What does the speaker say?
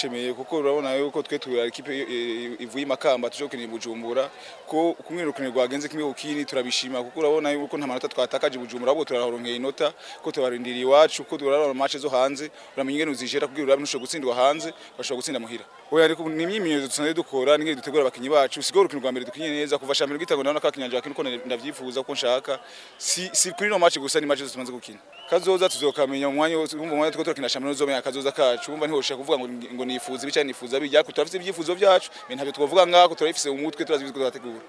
biradushemeye kuko urabona yuko twe turi equipe ivuye Makamba tuje gukinira Bujumbura ko kumwe rukine rwagenze kimwe ukini turabishima kuko urabona yuko nta manota twatakaje Bujumbura abo turaronkeye inota ko tubarindiriye iwacu ko turarana match zo hanze uramenye ingene uzijera kugira urabe nusho gutsindwa hanze bashobora gutsinda muhira oya ariko ni imyimenyerezo dusanzwe dukora n'ingene dutegura abakinyi bacu sigo rukine rwa mbere dukinye neza kuva champion gitago ndabona ka kinyanja kinko ndavyifuza ko nshaka si kuri no match gusa ni match zose tumaze gukina kazoza tuzokamenya umwanya wose umva umwanya two tukina champion zo menya kazoza kacu umva ntihoshaka kuvuga ngo nifuza bica nifuza bijya ko turafite ibyifuzo byacu ntabyo twovuga ngako turabifise umutwe turazibizwe twategura